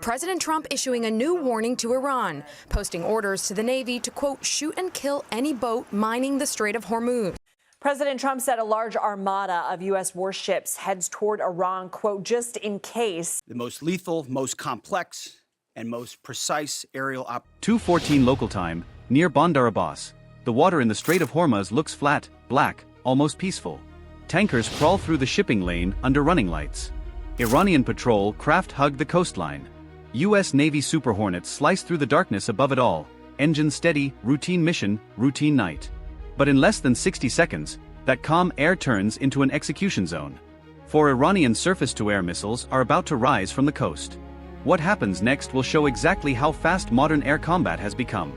President Trump issuing a new warning to Iran, posting orders to the Navy to, quote, shoot and kill any boat mining the Strait of Hormuz. President Trump said a large armada of U.S. warships heads toward Iran, quote, just in case. The most lethal, most complex, and most precise aerial 2:14 local time, near Bandar Abbas. The water in the Strait of Hormuz looks flat, black, almost peaceful. Tankers crawl through the shipping lane under running lights. Iranian patrol craft hug the coastline. U.S. Navy Super Hornets slice through the darkness above it all. Engine steady, routine mission, routine night. But in less than 60 seconds, that calm air turns into an execution zone. 4 Iranian surface-to-air missiles are about to rise from the coast. What happens next will show exactly how fast modern air combat has become.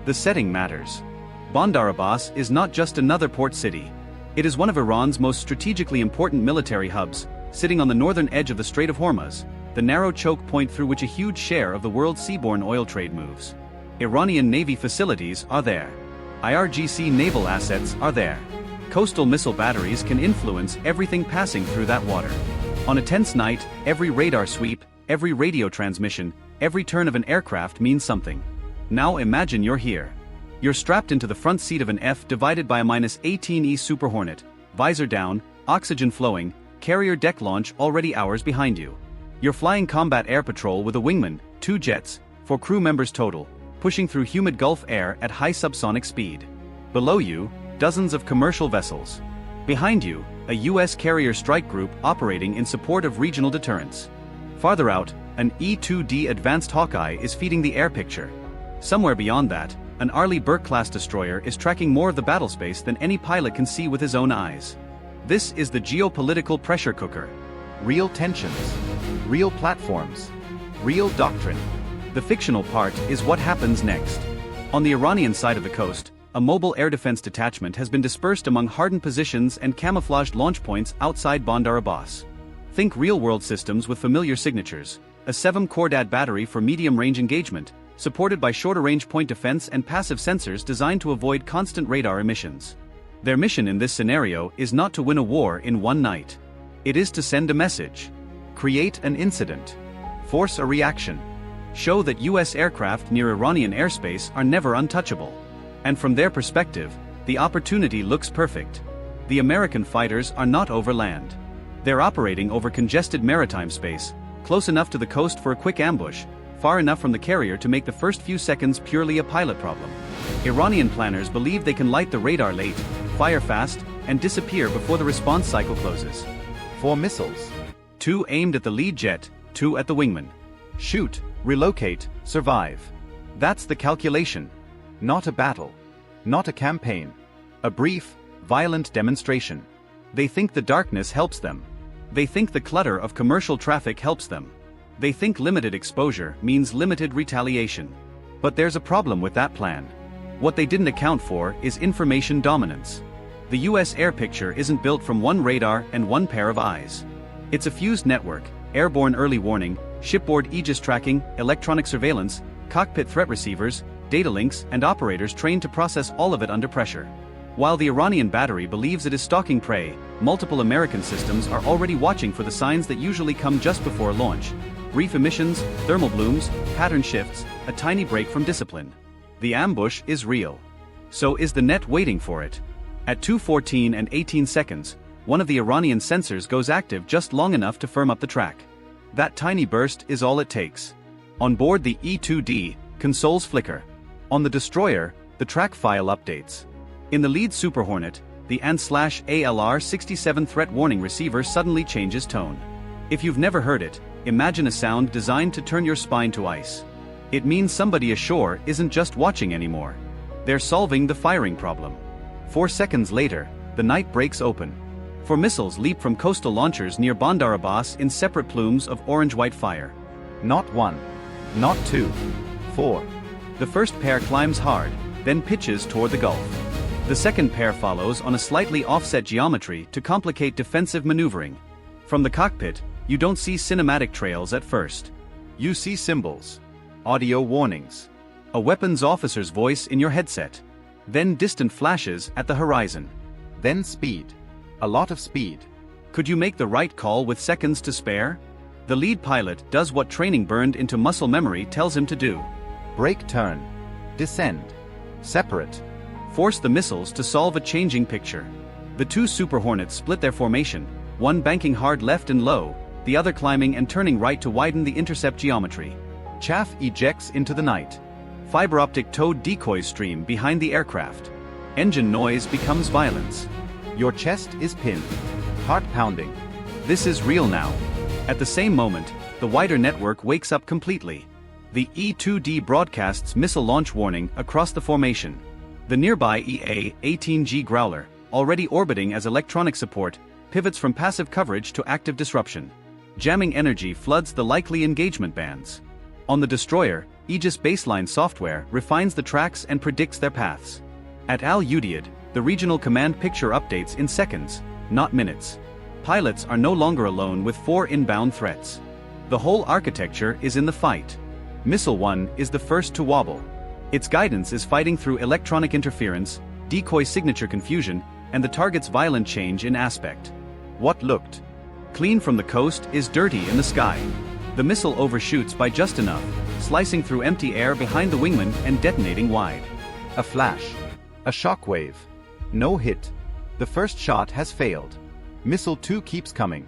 The setting matters. Bandar Abbas is not just another port city. It is one of Iran's most strategically important military hubs, sitting on the northern edge of the Strait of Hormuz, the narrow choke point through which a huge share of the world's seaborne oil trade moves. Iranian Navy facilities are there. IRGC naval assets are there. Coastal missile batteries can influence everything passing through that water. On a tense night, every radar sweep, every radio transmission, every turn of an aircraft means something. Now imagine you're here. You're strapped into the front seat of an F divided by a -18E Super Hornet, visor down, oxygen flowing, carrier deck launch already hours behind you. You're flying combat air patrol with a wingman, 2 jets, 4 crew members total, pushing through humid Gulf air at high subsonic speed. Below you, dozens of commercial vessels. Behind you, a U.S. carrier strike group operating in support of regional deterrence. Farther out, an E-2D advanced Hawkeye is feeding the air picture. Somewhere beyond that, an Arleigh Burke-class destroyer is tracking more of the battlespace than any pilot can see with his own eyes. This is the geopolitical pressure cooker. Real tensions. Real platforms. Real doctrine. The fictional part is what happens next. On the Iranian side of the coast, a mobile air defense detachment has been dispersed among hardened positions and camouflaged launch points outside Bandar Abbas. Think real-world systems with familiar signatures, a Sevom Khordad battery for medium-range engagement, supported by shorter-range point defense and passive sensors designed to avoid constant radar emissions. Their mission in this scenario is not to win a war in one night. It is to send a message. Create an incident. Force a reaction. Show that U.S. aircraft near Iranian airspace are never untouchable. And from their perspective, the opportunity looks perfect. The American fighters are not over land. They're operating over congested maritime space, close enough to the coast for a quick ambush, far enough from the carrier to make the first few seconds purely a pilot problem. Iranian planners believe they can light the radar late, fire fast, and disappear before the response cycle closes. 4 missiles. 2 aimed at the lead jet, 2 at the wingman. Shoot, relocate, survive. That's the calculation. Not a battle. Not a campaign. A brief, violent demonstration. They think the darkness helps them. They think the clutter of commercial traffic helps them. They think limited exposure means limited retaliation. But there's a problem with that plan. What they didn't account for is information dominance. The US air picture isn't built from one radar and one pair of eyes. It's a fused network, airborne early warning, shipboard Aegis tracking, electronic surveillance, cockpit threat receivers, data links, and operators trained to process all of it under pressure. While the Iranian battery believes it is stalking prey, multiple American systems are already watching for the signs that usually come just before launch. Brief emissions, thermal blooms, pattern shifts, a tiny break from discipline. The ambush is real. So is the net waiting for it. At 2:14 and 18 seconds, one of the Iranian sensors goes active just long enough to firm up the track. That tiny burst is all it takes. On board the E-2D, consoles flicker. On the destroyer, the track file updates. In the lead Super Hornet, the AN/ALR-67 threat warning receiver suddenly changes tone. If you've never heard it, imagine a sound designed to turn your spine to ice. It means somebody ashore isn't just watching anymore. They're solving the firing problem. 4 seconds later, the night breaks open. 4 missiles leap from coastal launchers near Bandar Abbas in separate plumes of orange-white fire. Not 1. Not 2. 4. The first pair climbs hard, then pitches toward the Gulf. The second pair follows on a slightly offset geometry to complicate defensive maneuvering. From the cockpit, you don't see cinematic trails at first. You see symbols. Audio warnings. A weapons officer's voice in your headset. Then distant flashes at the horizon. Then speed. A lot of speed. Could you make the right call with seconds to spare? The lead pilot does what training burned into muscle memory tells him to do. Brake turn. Descend. Separate. Force the missiles to solve a changing picture. The two Super Hornets split their formation, one banking hard left and low, the other climbing and turning right to widen the intercept geometry. Chaff ejects into the night. Fiber optic towed decoys stream behind the aircraft. Engine noise becomes violence. Your chest is pinned. Heart pounding. This is real now. At the same moment, the wider network wakes up completely. The E-2D broadcasts missile launch warning across the formation. The nearby EA-18G Growler, already orbiting as electronic support, pivots from passive coverage to active disruption. Jamming energy floods the likely engagement bands. On the destroyer, Aegis baseline software refines the tracks and predicts their paths. At Al-Udeid, the regional command picture updates in seconds, not minutes. Pilots are no longer alone with 4 inbound threats. The whole architecture is in the fight. Missile 1 is the first to wobble. Its guidance is fighting through electronic interference, decoy signature confusion, and the target's violent change in aspect. What looked clean from the coast is dirty in the sky. The missile overshoots by just enough, slicing through empty air behind the wingman and detonating wide. A flash. A shockwave. No hit. The first shot has failed. Missile 2 keeps coming.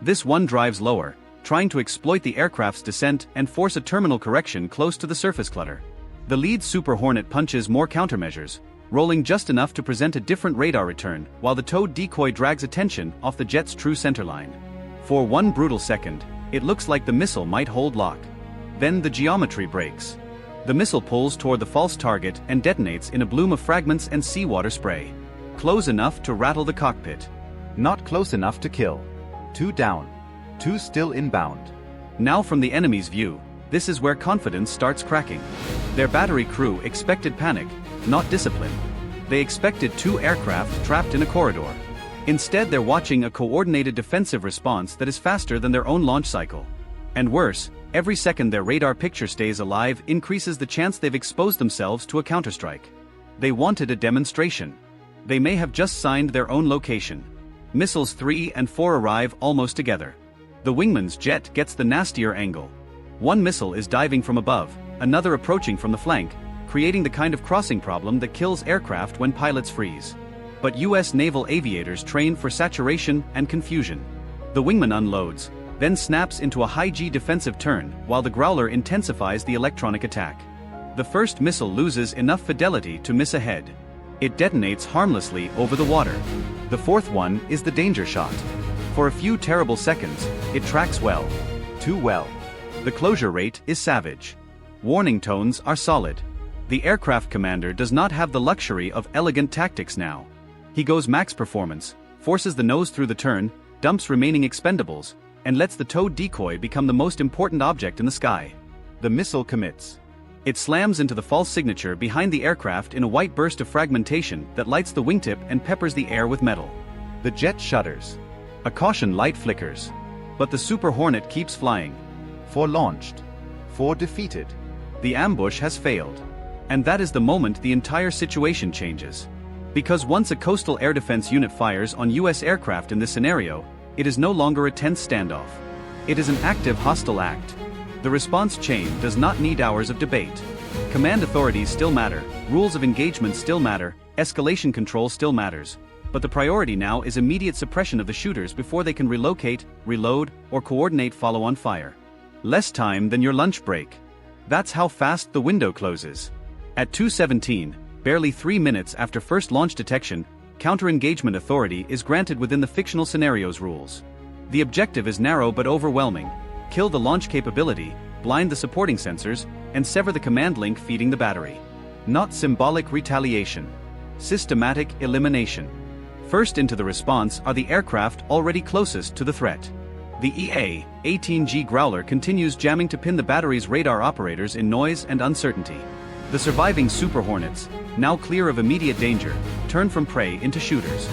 This one drives lower, trying to exploit the aircraft's descent and force a terminal correction close to the surface clutter. The lead Super Hornet punches more countermeasures, rolling just enough to present a different radar return, while the towed decoy drags attention off the jet's true centerline. For one brutal second, it looks like the missile might hold lock. Then the geometry breaks. The missile pulls toward the false target and detonates in a bloom of fragments and seawater spray. Close enough to rattle the cockpit. Not close enough to kill. 2 down. 2 still inbound. Now from the enemy's view, this is where confidence starts cracking. Their battery crew expected panic, not discipline. They expected 2 aircraft trapped in a corridor. Instead, they're watching a coordinated defensive response that is faster than their own launch cycle. And worse, every second their radar picture stays alive increases the chance they've exposed themselves to a counterstrike. They wanted a demonstration. They may have just signed their own location. Missiles 3 and 4 arrive almost together. The wingman's jet gets the nastier angle. One missile is diving from above, another approaching from the flank, creating the kind of crossing problem that kills aircraft when pilots freeze. But US naval aviators train for saturation and confusion. The wingman unloads, then snaps into a high-G defensive turn while the Growler intensifies the electronic attack. The first missile loses enough fidelity to miss ahead. It detonates harmlessly over the water. The fourth one is the danger shot. For a few terrible seconds, it tracks well. Too well. The closure rate is savage. Warning tones are solid. The aircraft commander does not have the luxury of elegant tactics now. He goes max performance, forces the nose through the turn, dumps remaining expendables, and lets the towed decoy become the most important object in the sky. The missile commits. It slams into the false signature behind the aircraft in a white burst of fragmentation that lights the wingtip and peppers the air with metal. The jet shudders. A caution light flickers. But the Super Hornet keeps flying. 4 launched. 4 defeated. The ambush has failed. And that is the moment the entire situation changes. Because once a coastal air defense unit fires on US aircraft in this scenario, it is no longer a tense standoff. It is an active hostile act. The response chain does not need hours of debate. Command authorities still matter, rules of engagement still matter, escalation control still matters. But the priority now is immediate suppression of the shooters before they can relocate, reload, or coordinate follow-on fire. Less time than your lunch break. That's how fast the window closes. At 2:17, barely 3 minutes after first launch detection, counter-engagement authority is granted within the fictional scenario's rules. The objective is narrow but overwhelming. Kill the launch capability, blind the supporting sensors, and sever the command link feeding the battery. Not symbolic retaliation. Systematic elimination. First into the response are the aircraft already closest to the threat. The EA-18G Growler continues jamming to pin the battery's radar operators in noise and uncertainty. The surviving Super Hornets, now clear of immediate danger, turn from prey into shooters.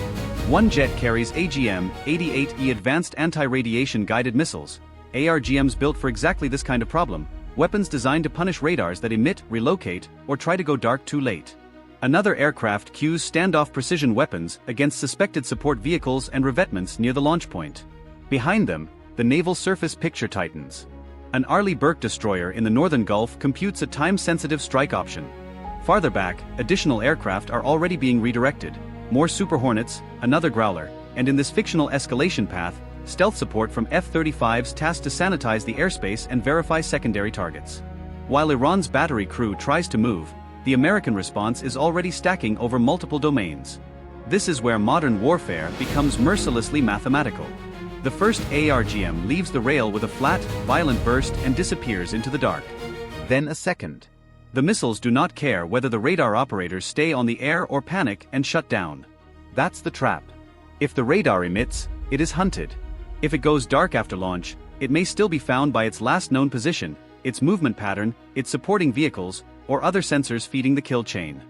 One jet carries AGM-88E advanced anti-radiation guided missiles, ARGMs built for exactly this kind of problem, weapons designed to punish radars that emit, relocate, or try to go dark too late. Another aircraft cues standoff precision weapons against suspected support vehicles and revetments near the launch point. Behind them, the naval surface picture tightens. An Arleigh Burke destroyer in the northern Gulf computes a time-sensitive strike option. Farther back, additional aircraft are already being redirected. More Super Hornets, another Growler, and in this fictional escalation path, stealth support from F-35s tasked to sanitize the airspace and verify secondary targets. While Iran's battery crew tries to move, the American response is already stacking over multiple domains. This is where modern warfare becomes mercilessly mathematical. The first ARGM leaves the rail with a flat, violent burst and disappears into the dark. Then a second. The missiles do not care whether the radar operators stay on the air or panic and shut down. That's the trap. If the radar emits, it is hunted. If it goes dark after launch, it may still be found by its last known position, its movement pattern, its supporting vehicles, or other sensors feeding the kill chain.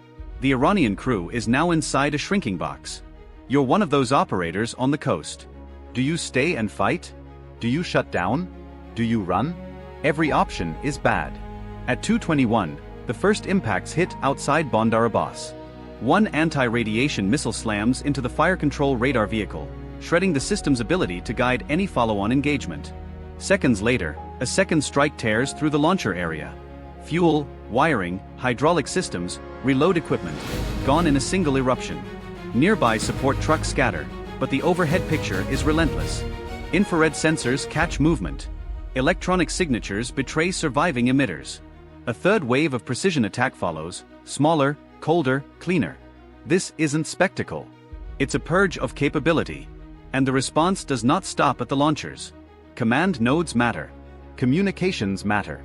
The Iranian crew is now inside a shrinking box. You're one of those operators on the coast. Do you stay and fight? Do you shut down? Do you run? Every option is bad. At 2:21, the first impacts hit outside Bandar Abbas. One anti-radiation missile slams into the fire control radar vehicle, shredding the system's ability to guide any follow-on engagement. Seconds later, a second strike tears through the launcher area. Fuel, wiring, hydraulic systems, reload equipment, gone in a single eruption. Nearby support trucks scatter, but the overhead picture is relentless. Infrared sensors catch movement. Electronic signatures betray surviving emitters. A third wave of precision attack follows, smaller, colder, cleaner. This isn't spectacle. It's a purge of capability. And the response does not stop at the launchers. Command nodes matter. Communications matter.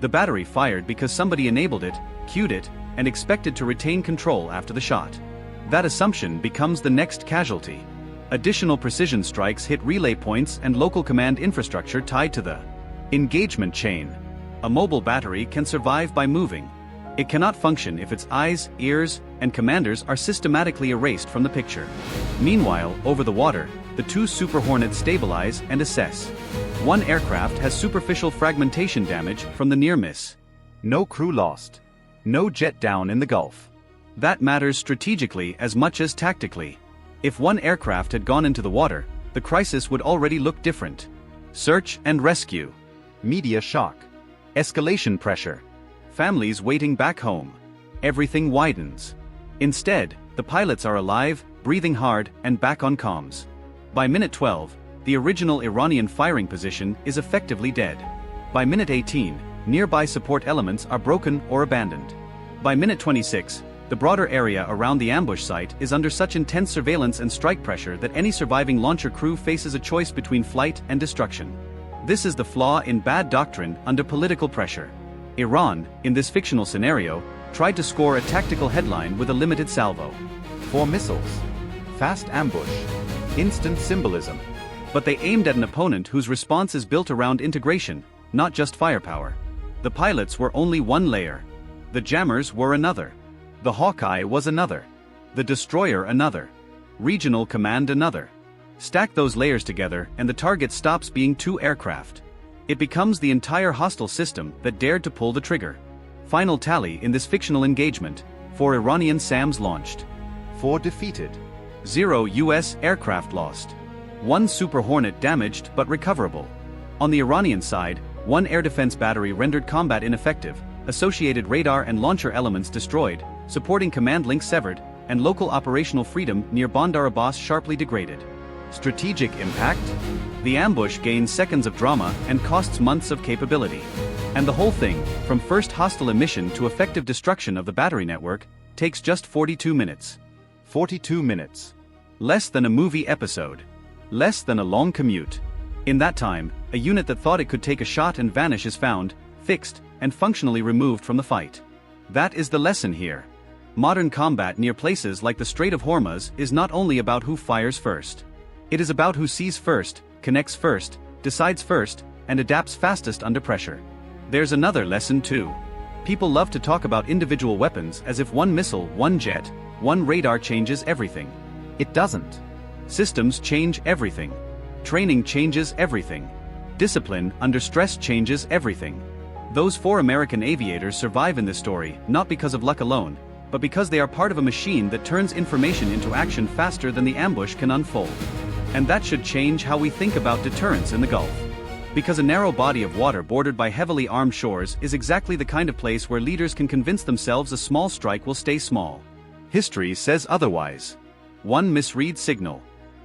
The battery fired because somebody enabled it, queued it, and expected to retain control after the shot. That assumption becomes the next casualty. Additional precision strikes hit relay points and local command infrastructure tied to the engagement chain. A mobile battery can survive by moving. It cannot function if its eyes, ears, and commanders are systematically erased from the picture. Meanwhile, over the water, the two Super Hornets stabilize and assess. One aircraft has superficial fragmentation damage from the near miss. No crew lost. No jet down in the Gulf. That matters strategically as much as tactically. If one aircraft had gone into the water, the crisis would already look different. Search and rescue. Media shock. Escalation pressure. Families waiting back home. Everything widens. Instead, the pilots are alive, breathing hard, and back on comms. By minute 12, the original Iranian firing position is effectively dead. By minute 18, nearby support elements are broken or abandoned. By minute 26, the broader area around the ambush site is under such intense surveillance and strike pressure that any surviving launcher crew faces a choice between flight and destruction. This is the flaw in bad doctrine under political pressure. Iran, in this fictional scenario, tried to score a tactical headline with a limited salvo. 4 missiles. Fast ambush. Instant symbolism. But they aimed at an opponent whose response is built around integration, not just firepower. The pilots were only one layer. The jammers were another. The Hawkeye was another. The destroyer another. Regional command another. Stack those layers together and the target stops being 2 aircraft. It becomes the entire hostile system that dared to pull the trigger. Final tally in this fictional engagement: 4 Iranian SAMs launched. 4 defeated. 0 US aircraft lost. 1 Super Hornet damaged but recoverable. On the Iranian side, 1 air defense battery rendered combat ineffective, associated radar and launcher elements destroyed, supporting command links severed, and local operational freedom near Bandar Abbas sharply degraded. Strategic impact? The ambush gains seconds of drama and costs months of capability. And the whole thing, from first hostile emission to effective destruction of the battery network, takes just 42 minutes. 42 minutes. Less than a movie episode. Less than a long commute. In that time, a unit that thought it could take a shot and vanish is found, fixed, and functionally removed from the fight. That is the lesson here. Modern combat near places like the Strait of Hormuz is not only about who fires first. It is about who sees first, connects first, decides first, and adapts fastest under pressure. There's another lesson too. People love to talk about individual weapons as if one missile, one jet, one radar changes everything. It doesn't. Systems change everything. Training changes everything. Discipline under stress changes everything. Those 4 American aviators survive in this story not because of luck alone, but because they are part of a machine that turns information into action faster than the ambush can unfold. And that should change how we think about deterrence in the Gulf. Because a narrow body of water bordered by heavily armed shores is exactly the kind of place where leaders can convince themselves a small strike will stay small. History says otherwise. One misread signal.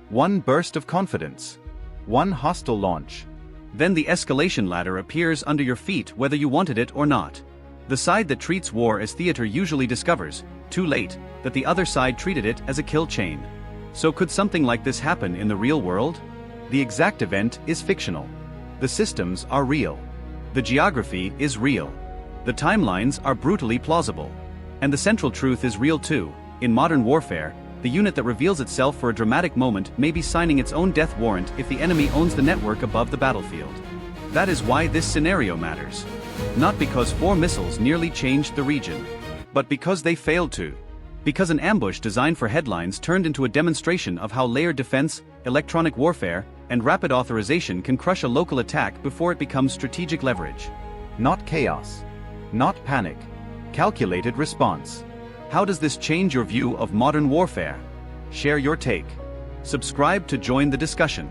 One burst of confidence. One hostile launch. Then the escalation ladder appears under your feet whether you wanted it or not. The side that treats war as theater usually discovers, too late, that the other side treated it as a kill chain. So could something like this happen in the real world? The exact event is fictional. The systems are real. The geography is real. The timelines are brutally plausible. And the central truth is real too. In modern warfare, the unit that reveals itself for a dramatic moment may be signing its own death warrant if the enemy owns the network above the battlefield. That is why this scenario matters. Not because 4 missiles nearly changed the region, but because they failed to. Because an ambush designed for headlines turned into a demonstration of how layered defense, electronic warfare, and rapid authorization can crush a local attack before it becomes strategic leverage. Not chaos. Not panic. Calculated response. How does this change your view of modern warfare? Share your take. Subscribe to join the discussion.